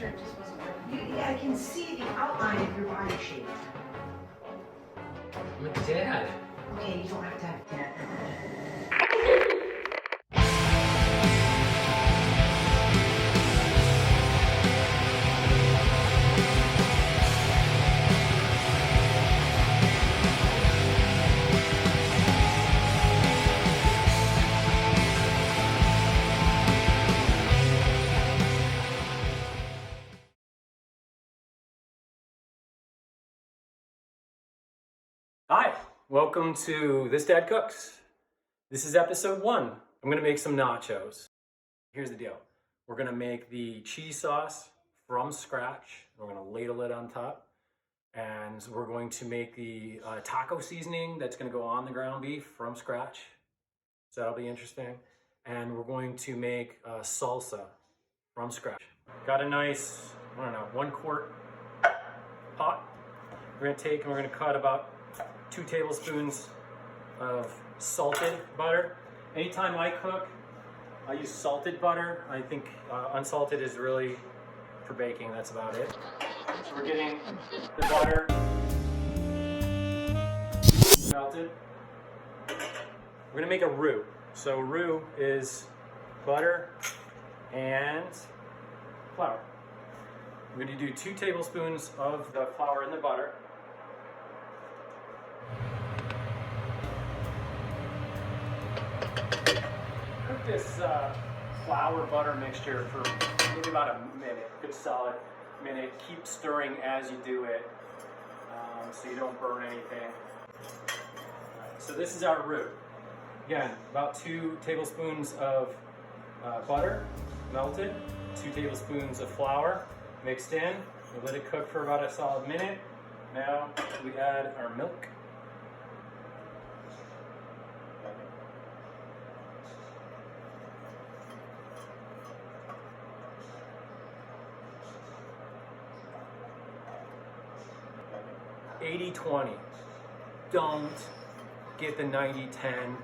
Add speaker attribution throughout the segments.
Speaker 1: picture, it just wasn't working. Yeah, I can see the outline of your body shape.
Speaker 2: I'm a dad.
Speaker 1: Okay, you don't have to have dad.
Speaker 2: Hi, welcome to This Dad Cooks. This is episode 1. I'm gonna make some nachos. Here's the deal. We're gonna make the cheese sauce from scratch. We're gonna ladle it on top. And we're going to make the taco seasoning that's gonna go on the ground beef from scratch. So that'll be interesting. And we're going to make salsa from scratch. Got a nice, 1 quart pot. We're gonna take and we're gonna cut about 2 tablespoons of salted butter. Anytime I cook, I use salted butter. I think unsalted is really for baking, that's about it. So we're getting the butter melted. We're gonna make a roux. So roux is butter and flour. We're gonna do 2 tablespoons of the flour in the butter. Cook this flour butter mixture for maybe about a minute, good solid minute. Keep stirring as you do it so you don't burn anything. Right, so this is our roux. Again, about 2 tablespoons of butter melted, 2 tablespoons of flour mixed in. We let it cook for about a solid minute. Now we add our milk. (80-20). Don't get the 90-10,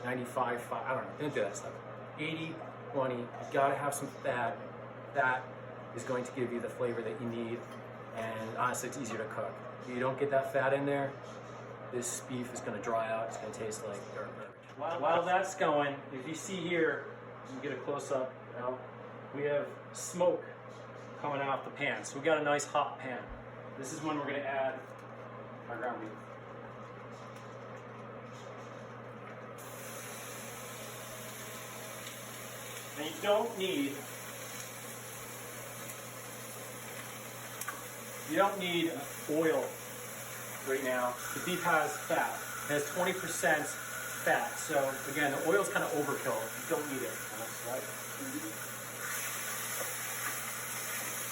Speaker 2: 95-5, I don't know, don't do that stuff. 80-20, you gotta have some fat. Fat is going to give you the flavor that you need, and honestly, it's easier to cook. If you don't get that fat in there, this beef is gonna dry out, it's gonna taste like dirt. While that's going, if you see here, you can get a close-up, we have smoke coming off the pan. So we got a nice hot pan. This is when we're gonna add our ground beef. And you don't need oil right now. The beef has fat. It has 20% fat. So again, the oil's kind of overkill. You don't need it. Right?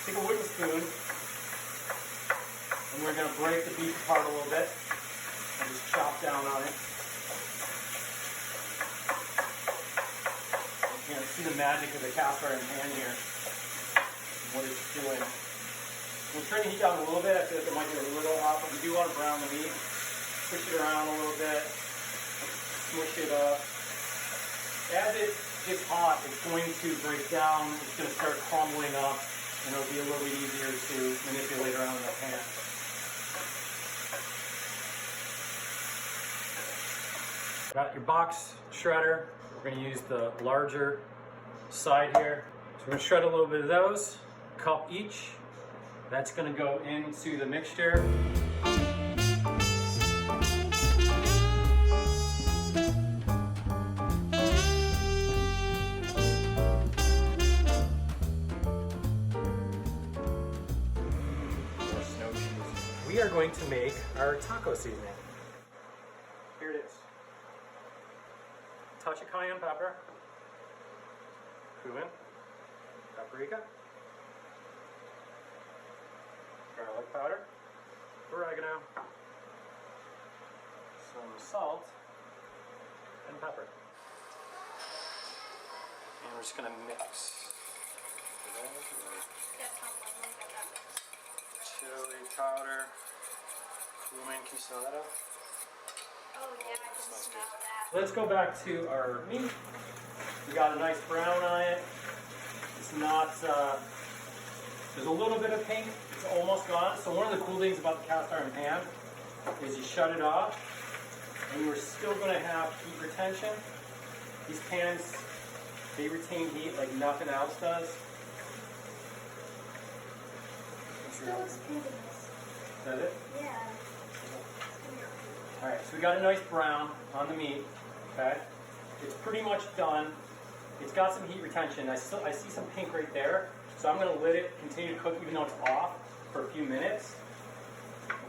Speaker 2: Take a wooden spoon. And we're going to break the beef apart a little bit and just chop down on it. You can see the magic of the cast iron pan here and what it's doing. We'll turn the heat down a little bit. I feel like it might get a little hot, but we do want to brown the meat. Push it around a little bit. Smush it up. As it gets hot, it's going to break down. It's going to start crumbling up, and it'll be a little bit easier to manipulate around in the pan. Got your box shredder. We're going to use the larger side here. So we're going to shred a little bit of those, a cup each. That's going to go into the mixture. We are going to make our taco seasoning. Here it is. Touch of cayenne pepper, cumin, paprika, garlic powder, oregano, some salt, and pepper. And we're just going to mix. Chili powder, cumin, can you smell that out?
Speaker 3: Oh yeah, I can smell that.
Speaker 2: Let's go back to our meat. We got a nice brown on it. It's not There's a little bit of pink, it's almost gone. So one of the cool things about the cast iron pan is you shut it off and you're still gonna have heat retention. These pans, they retain heat like nothing else does.
Speaker 3: Still looks pink in this.
Speaker 2: Does it?
Speaker 3: Yeah.
Speaker 2: All right, so we got a nice brown on the meat, okay? It's pretty much done. It's got some heat retention. I see some pink right there. So I'm gonna let it continue to cook even though it's off for a few minutes,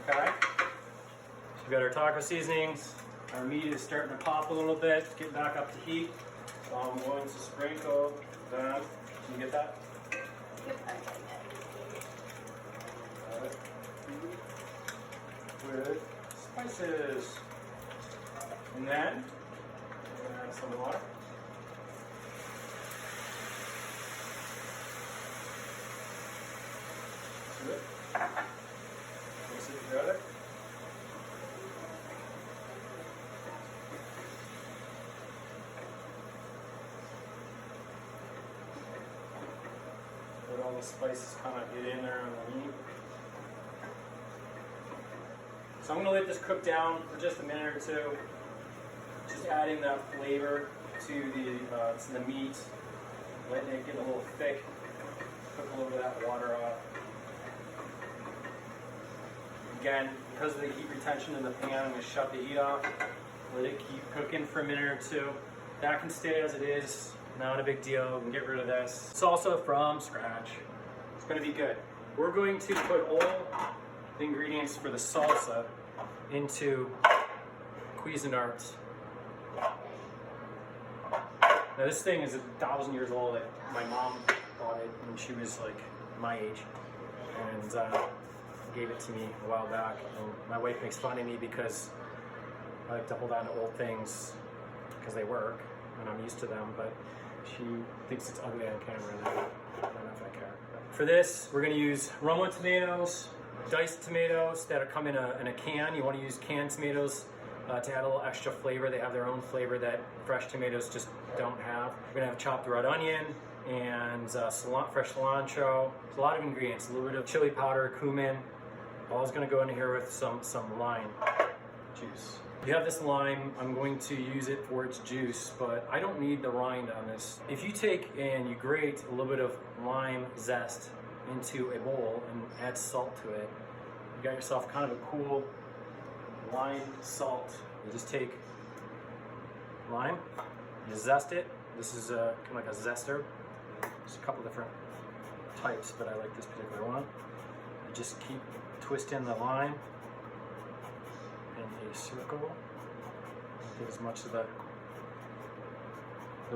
Speaker 2: okay? So we got our taco seasonings. Our meat is starting to pop a little bit, getting back up to heat. So I'm going to sprinkle that. Can you get that?
Speaker 3: Yep, I'm getting it.
Speaker 2: With spices. And then we're gonna add some water. Good. Mix it together. Let all the spices kind of get in there on the meat. So I'm going to let this cook down for just a minute or two. Just adding that flavor to the meat, letting it get a little thick. Cook a little bit of that water off. Again, because of the heat retention in the pan, I'm going to shut the heat off. Let it keep cooking for a minute or two. That can stay as it is. Not a big deal. We can get rid of this. Salsa from scratch. It's going to be good. We're going to put all the ingredients for the salsa into Cuisinarts. Now this thing is 1,000 years old. My mom bought it when she was like my age, and gave it to me a while back. And my wife makes fun of me because I like to hold on to old things because they work and I'm used to them, but she thinks it's ugly on camera and I don't know if I care. For this, we're going to use Roma tomatoes, diced tomatoes that come in a can. You want to use canned tomatoes to add a little extra flavor. They have their own flavor that fresh tomatoes just don't have. We're going to have chopped red onion and fresh cilantro. There's a lot of ingredients, a little bit of chili powder, cumin. All is going to go in here with some lime juice. You have this lime, I'm going to use it for its juice, but I don't need the rind on this. If you take and you grate a little bit of lime zest into a bowl and add salt to it, you got yourself kind of a cool lime salt. You just take lime, you zest it. This is kind of like a zester. There's a couple different types, but I like this particular one. You just keep twisting the lime in a circle. Get as much of the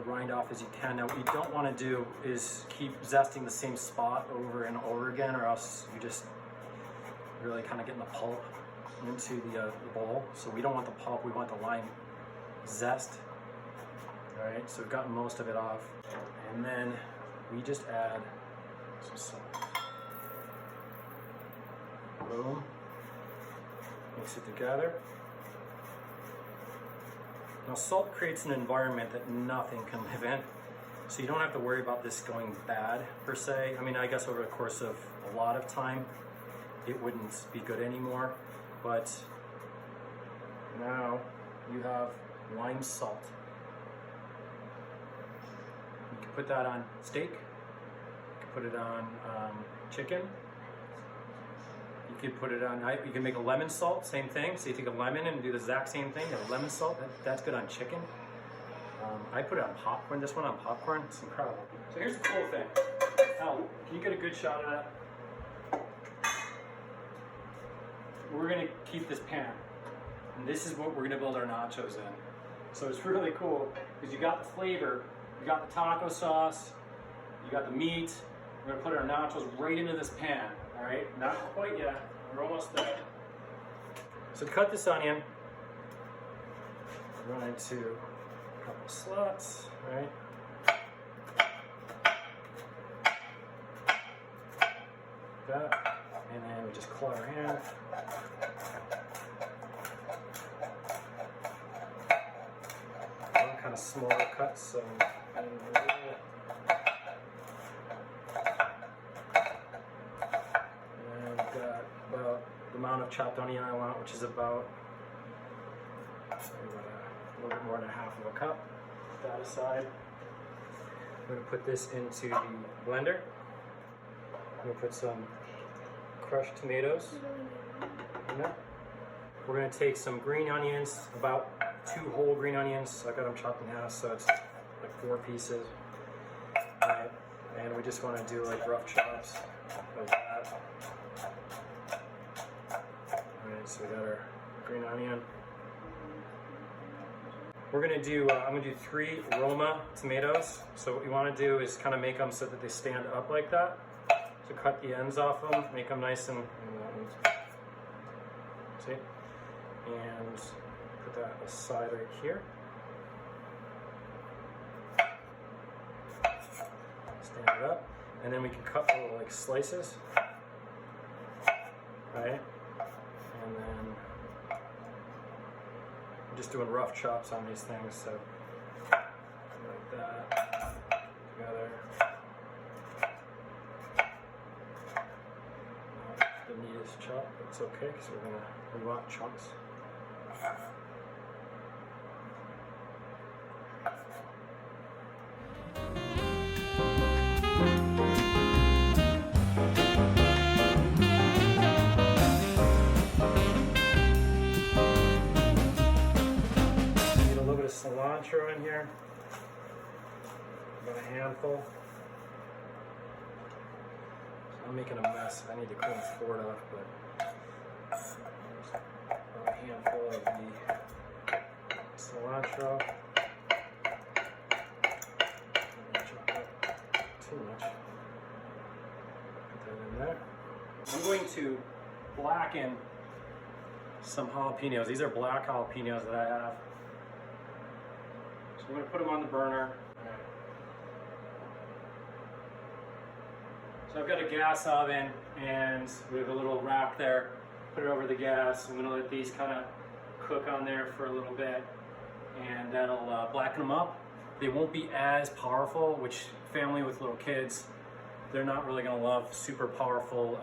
Speaker 2: rind off as you can. Now what you don't want to do is keep zesting the same spot over and over again, or else you just really kind of getting the pulp into the bowl. So we don't want the pulp, we want the lime zest. Alright, so we've gotten most of it off. And then we just add some salt. Boom. Mix it together. Now salt creates an environment that nothing can live in. So you don't have to worry about this going bad per se. I mean, I guess over the course of a lot of time, it wouldn't be good anymore. But now you have lime salt. You can put that on steak. You can put it on chicken. You could put it on, you can make a lemon salt, same thing. So you take a lemon and do the exact same thing, a lemon salt, that's good on chicken. I put it on popcorn, this one on popcorn, it's incredible. So here's the cool thing. Now, can you get a good shot of that? We're gonna keep this pan. And this is what we're gonna build our nachos in. So it's really cool, because you got the flavor, you got the taco sauce, you got the meat. We're gonna put our nachos right into this pan. All right, not quite yet. We're almost there. So to cut this onion, run into a couple slots, right? That, and then we just claw our hand. Kind of smaller cuts, so. of chopped onion I want, which is about a little bit more than half of a cup. Put that aside. I'm going to put this into the blender. I'm going to put some crushed tomatoes in there. We're going to take some green onions, about 2 whole green onions. I got them chopped in half, so it's like 4 pieces. Right. And we just want to do like rough chops of that. Alright, so we got our green onion. We're gonna do, I'm gonna do 3 Roma tomatoes. So what you wanna do is kind of make them so that they stand up like that. So cut the ends off them, make them nice and see? And put that aside right here. Stand it up. And then we can cut little like slices. Right? And then I'm just doing rough chops on these things, so like that together. Not the neatest chop, but it's okay because we want chunks. Cilantro in here, about a handful. So I'm making a mess. I need to clean this board off, but about a handful of the cilantro. Too much. Put that in there. I'm going to blacken some jalapenos. These are black jalapenos that I have. I'm going to put them on the burner. So I've got a gas oven and we have a little rack there. Put it over the gas. I'm going to let these kind of cook on there for a little bit, and that'll blacken them up. They won't be as powerful, which family with little kids, they're not really going to love super powerful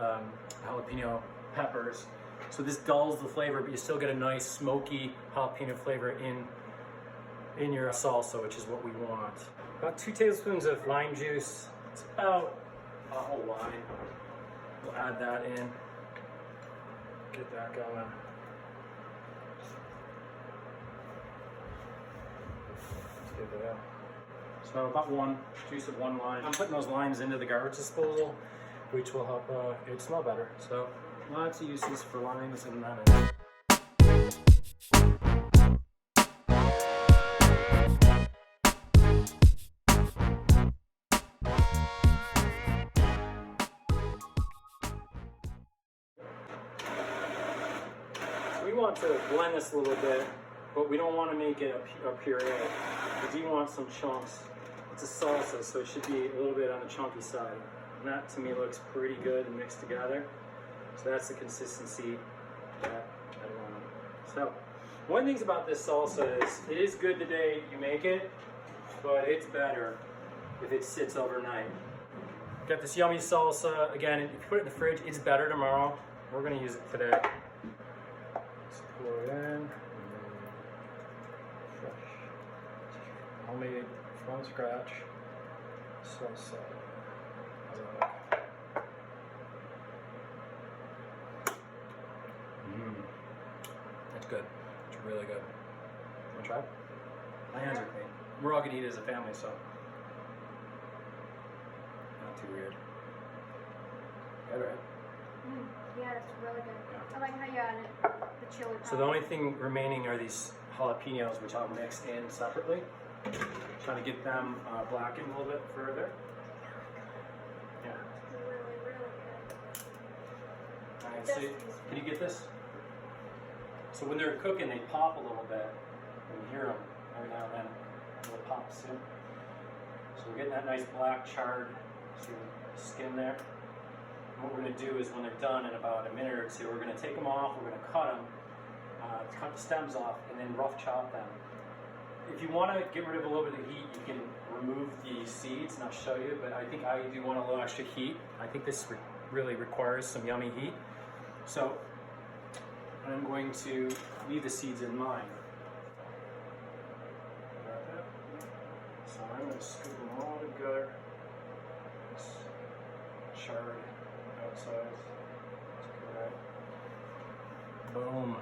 Speaker 2: jalapeno peppers. So this dulls the flavor, but you still get a nice smoky jalapeno flavor in your salsa, which is what we want. About 2 tablespoons of lime juice. It's about a whole lime. We'll add that in. Get that going. Let's get that out. So about 1 juice of 1 lime. I'm putting those limes into the garbage disposal, which will help it smell better. So lots of uses for limes and lemons. We want to blend this a little bit, but we don't want to make it a puree. We do want some chunks. It's a salsa, so it should be a little bit on the chunky side. And that to me looks pretty good and mixed together. So that's the consistency that I want. So one of the things about this salsa is it is good the day you make it, but it's better if it sits overnight. Got this yummy salsa. Again, if you put it in the fridge, it's better tomorrow. We're going to use it today. Pour it in. Fresh, homemade, from scratch salsa. That's good. It's really good. Wanna try it? My hands are clean. We're all gonna eat it as a family, so not too weird. Good, right?
Speaker 3: Yeah, it's really good.
Speaker 2: Yeah.
Speaker 3: I like how you added the chili powder.
Speaker 2: So the only thing remaining are these jalapenos, which I'll mix in separately. Trying to get them blackened a little bit further. Yeah.
Speaker 3: Really, really good.
Speaker 2: Alright, so can you get this? So when they're cooking, they pop a little bit. You can hear them every now and then. A little pops in. So we're getting that nice black charred skin there. And what we're going to do is when they're done in about a minute or two, we're going to take them off, we're going to cut them, cut the stems off, and then rough chop them. If you want to get rid of a little bit of heat, you can remove the seeds, and I'll show you, but I think I do want a little extra heat. I think this really requires some yummy heat. So And I'm going to leave the seeds in mine. So I'm going to scoop them all together. It's charred outside. That's good. Boom.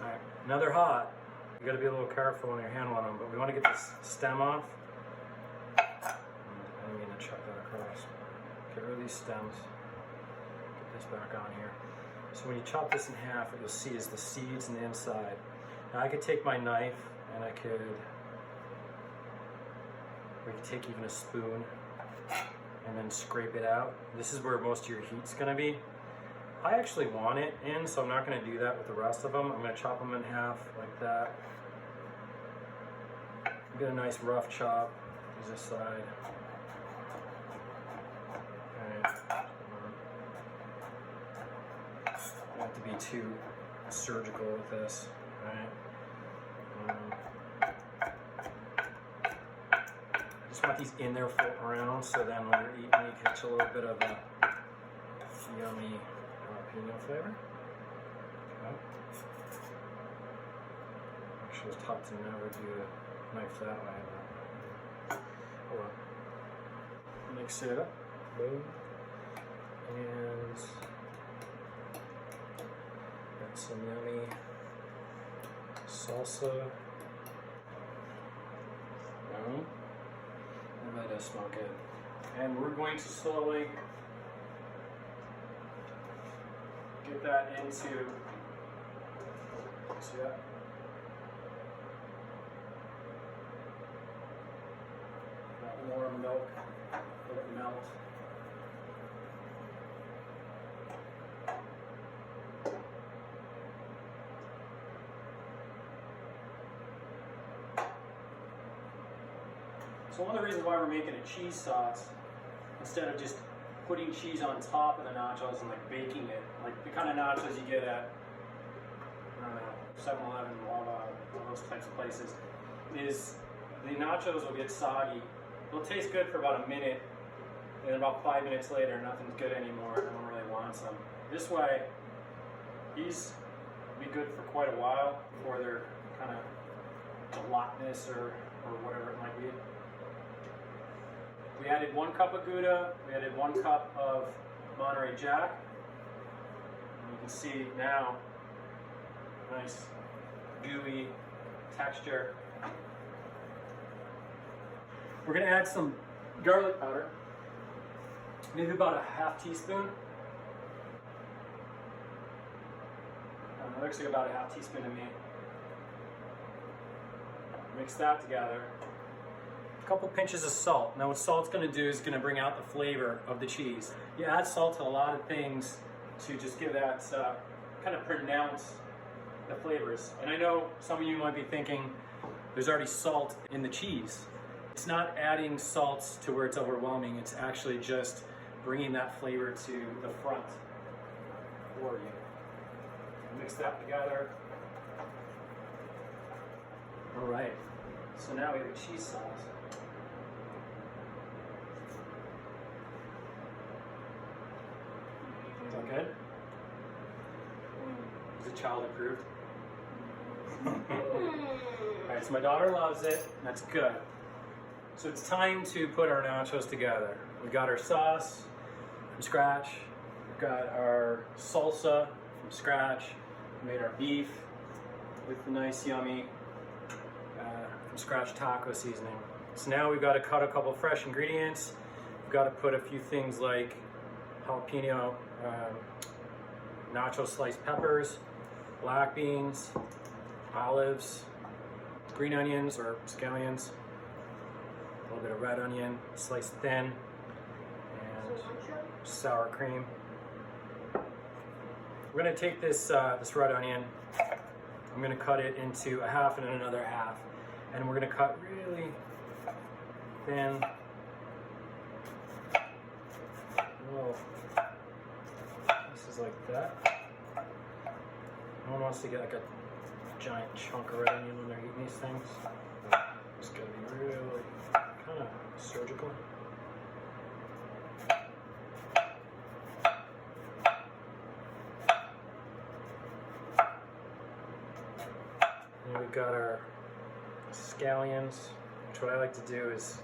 Speaker 2: Alright, now they're hot. You gotta be a little careful when you're handling them, but we want to get this stem off. I didn't mean to chuck that across. Get rid of these stems. Get this back on here. So when you chop this in half, what you'll see is the seeds on the inside. Now I could take my knife and we could take even a spoon and then scrape it out. This is where most of your heat's gonna be. I actually want it in, so I'm not gonna do that with the rest of them. I'm gonna chop them in half like that. Get a nice rough chop. Use this side. Okay. Don't have to be too surgical with this. Right. Just want these in there floating around, so then when you're eating, you catch a little bit of a yummy jalapeno flavor. Okay. Actually, it's tough to never do a knife that way. But oh well. Mix it up. Boom. And got some yummy salsa. Boom. That really does smell good. And we're going to slowly get that into, see that? That warm milk, let it melt. So one of the reasons why we're making a cheese sauce, instead of just putting cheese on top of the nachos and like baking it, like the kind of nachos you get at, I don't know, 7-Eleven, Wawa, all those types of places, is the nachos will get soggy. They'll taste good for about a minute, and then about 5 minutes later, nothing's good anymore. No one really wants them. This way, these will be good for quite a while before they're kind of gelatinous or whatever it might be. We added 1 cup of Gouda, we added 1 cup of Monterey Jack. And you can see now, nice gooey texture. We're gonna add some garlic powder, maybe about a half teaspoon. It looks like about a half teaspoon to me. Mix that together. A couple pinches of salt. Now what salt's going to do is going to bring out the flavor of the cheese. You add salt to a lot of things to just give that kind of pronounce the flavors. And I know some of you might be thinking there's already salt in the cheese. It's not adding salts to where it's overwhelming. It's actually just bringing that flavor to the front for you. Mix that together. All right. So now we have a cheese sauce. Is that good? Is it child approved? Alright, so my daughter loves it. That's good. So it's time to put our nachos together. We've got our sauce from scratch. We've got our salsa from scratch. We made our beef with the nice, yummy from scratch taco seasoning. So now we've got to cut a couple fresh ingredients. We've got to put a few things like jalapeno, nacho sliced peppers, black beans, olives, green onions or scallions, a little bit of red onion, sliced thin, and sour cream. We're going to take this red onion, I'm going to cut it into a half and then another half. And we're going to cut really thin. Little pieces like that. No one wants to get like a giant chunk of red onion when they're eating these things. It's got to be really kind of surgical. we've got our scallions, which what I like to do is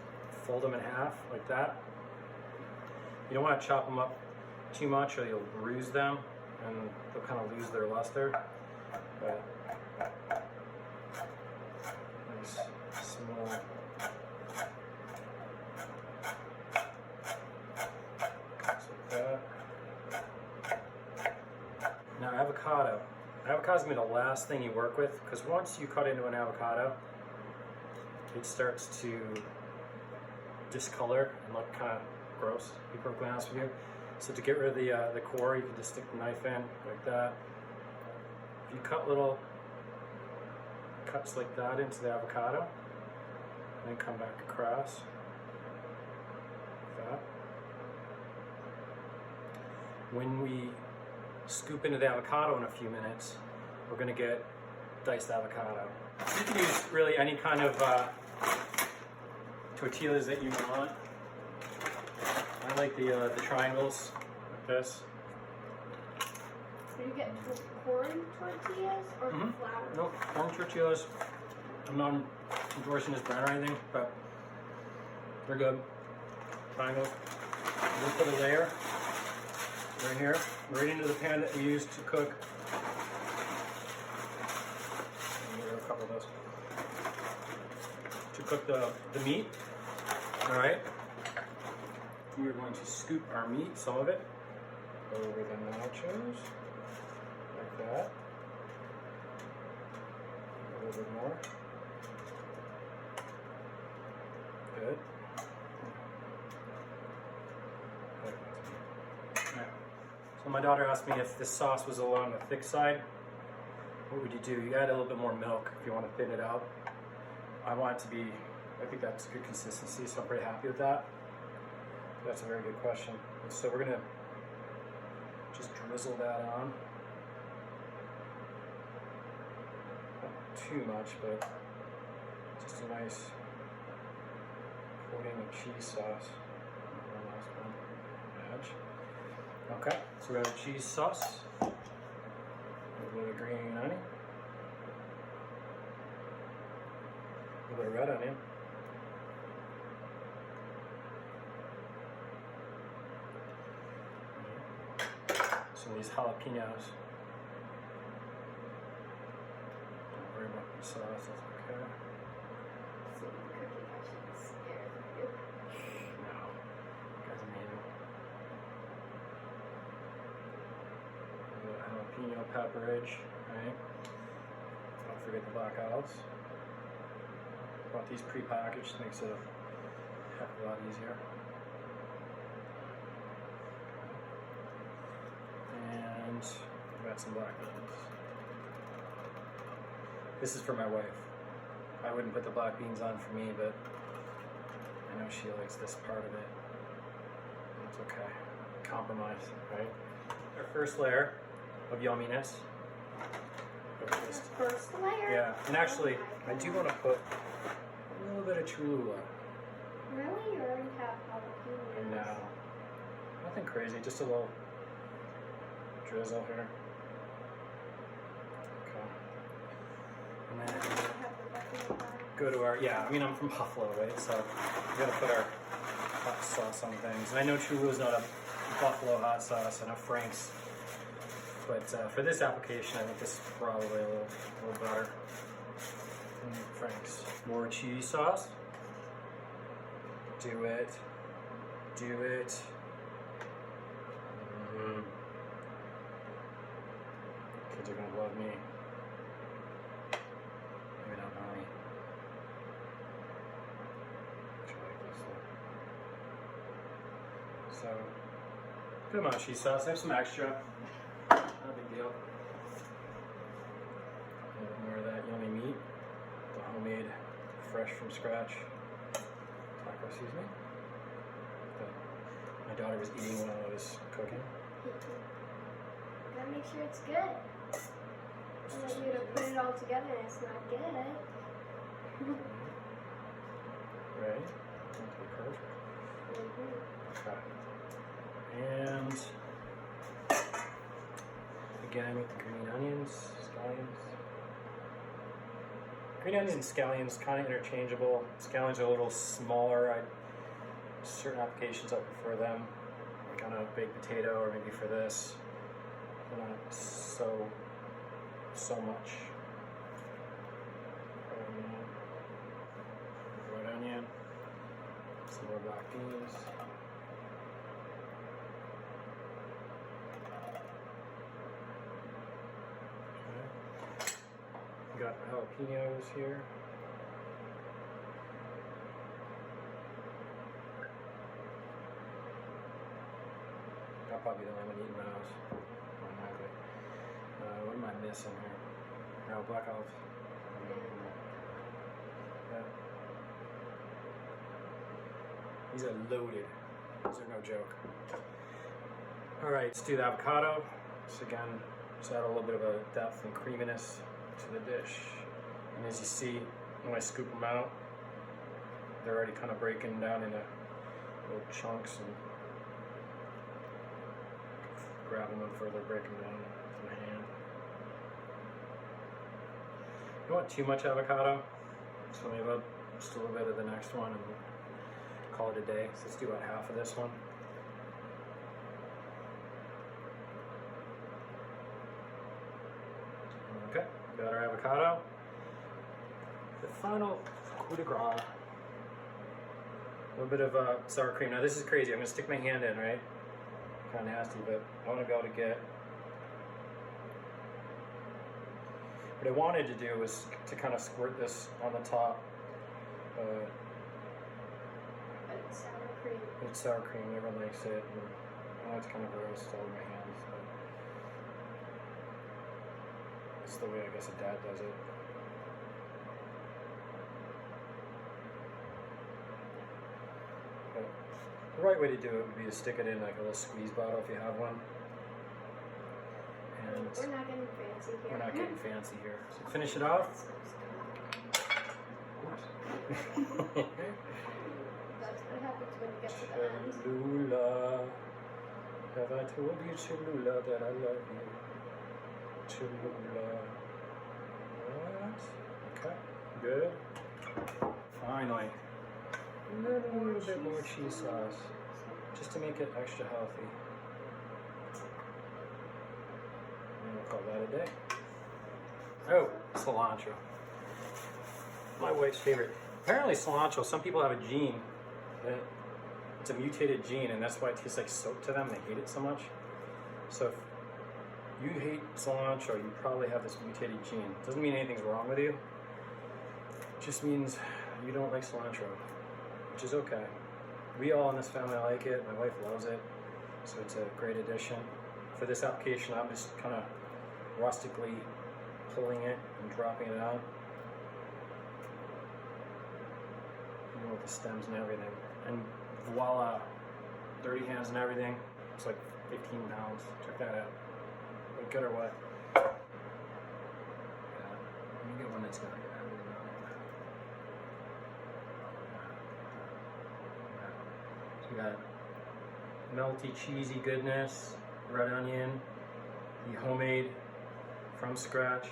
Speaker 2: fold them in half like that. You don't want to chop them up too much or you'll bruise them and they'll kind of lose their luster. But nice small. Just like that. Now avocado. Avocado is going to be the last thing you work with because once you cut into an avocado, it starts to discolor and look kind of gross, to be perfectly honest with you. So to get rid of the core, you can just stick the knife in like that. If you cut little cuts like that into the avocado, and then come back across like that. When we scoop into the avocado in a few minutes, we're going to get diced avocado. You can use really any kind of tortillas that you want. I like the triangles like this.
Speaker 3: Do you get corn tortillas or flour?
Speaker 2: No, corn tortillas. I'm not endorsing this brand or anything, but they're good. Triangles. We'll put a layer right here, right into the pan that we used to cook. A couple of those. To cook the meat. All right. We are going to scoop our meat, some of it, over the nachos, like that. A little bit more. Good. Right. So my daughter asked me if this sauce was along the thick side, what would you do? You add a little bit more milk if you want to thin it out. I want it to be, I think that's good consistency, so I'm pretty happy with that. That's a very good question. And so we're gonna just drizzle that on. Not too much, but just a nice coating of cheese sauce. One last one. Edge. Okay, so we have a cheese sauce. A little bit of green onion. A little bit of red onion. Some of these jalapenos. Don't worry about the sauce, that's okay.
Speaker 3: So the cookie actually is scared of you.
Speaker 2: No, you guys are amazing. A little jalapeno pepperage, right? Don't forget the black olives. Bought these pre-packaged, makes it a heck of a lot easier. And I've got some black beans. This is for my wife. I wouldn't put the black beans on for me, but I know she likes this part of it. It's okay. Compromise, right? Our first layer of yumminess.
Speaker 3: The first layer?
Speaker 2: Yeah, and actually, I do want to put a little bit of Cholula.
Speaker 3: Really? You already have jalapenos?
Speaker 2: And nothing crazy, just a little drizzle here. Okay. And then
Speaker 3: You have the buffalo butter.
Speaker 2: go to our, yeah, I mean, I'm from Buffalo, right? So we gotta put our hot sauce on things. And I know Cholula is not a Buffalo hot sauce, I know Frank's. But for this application, I think this is probably a little better than Frank's. More cheese sauce. Do it. Do it. Kids are gonna love me. Maybe not mommy. Actually, like this though. So, good amount of cheese sauce. I have some extra. Not a big deal. A little more of that yummy meat. The homemade, fresh from scratch taco seasoning. That my daughter was eating while I was cooking.
Speaker 3: Gotta make sure it's good. I want you to put it all together and it's not good.
Speaker 2: Right? Okay, perfect. Okay. And again with the green onions, scallions. Green onion and scallions kind of interchangeable. Scallions are a little smaller. Certain applications I prefer them, like on a baked potato or maybe for this. They're not so much. Red onion, some more black beans. Okay. Got jalapenos here. I'll probably be the only one eating those. Automatically. What am I missing here? No, black olives. Yeah. These are loaded. These are no joke. All right, let's do the avocado. So again, just add a little bit of a depth and creaminess to the dish. And as you see, when I scoop them out, they're already kind of breaking down into little chunks and grabbing them further, breaking them down with my hand. You don't want too much avocado, so maybe just a little bit of the next one and call it a day. So let's do about half of this one. Okay, got our avocado. The final coup de grace. A little bit of sour cream. Now this is crazy. I'm gonna stick my hand in, right? Kind of nasty, but I want to be able to get. What I wanted to do was to kind of squirt this on the top.
Speaker 3: It's sour cream.
Speaker 2: It's sour cream. Everyone likes it. And I know it's kind of gross all in my hands, but it's the way I guess a dad does it. But the right way to do it would be to stick it in like a little squeeze bottle if you have one. And
Speaker 3: We're not getting fancy here.
Speaker 2: we're not getting fancy here. So finish it off.
Speaker 3: That's what happens when you get to the end.
Speaker 2: Cholula, have I told you, Cholula, that I love you? Cholula. What? Okay, good. Finally, a little bit more cheese sauce, just to make it extra healthy. And we'll call that a day. Oh, cilantro. My wife's favorite. Apparently cilantro, some people have a gene that it's a mutated gene and that's why it tastes like soap to them. They hate it so much. So if you hate cilantro, you probably have this mutated gene. Doesn't mean anything's wrong with you. It just means you don't like cilantro, which is okay. We all in this family like it. My wife loves it. So it's a great addition. For this application, I'm just kind of rustically pulling it and dropping it out. With the stems and everything, and voila, dirty hands and everything. It's like 15 pounds. Check that out. Look good or what? Yeah. Let me get one that's got everything on it. So we got melty, cheesy goodness, red onion, the homemade from scratch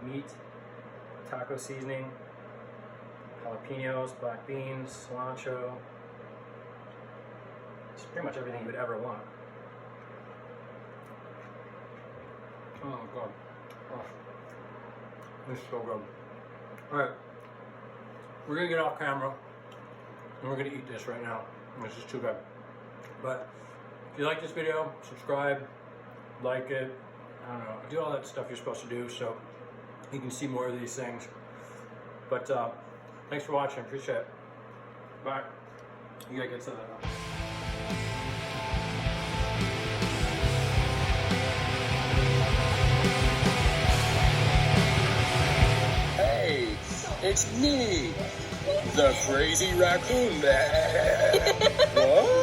Speaker 2: meat. Taco seasoning, jalapenos, black beans, cilantro. It's pretty much everything you would ever want. Oh god. Oh. This is so good. Alright. We're gonna get off camera and we're gonna eat this right now. This is too good. But if you like this video, subscribe, like it, I don't know, do all that stuff you're supposed to do so you can see more of these things. But thanks for watching. Appreciate it. Bye. You gotta get some of that.
Speaker 4: Hey, it's me, the crazy raccoon man. What?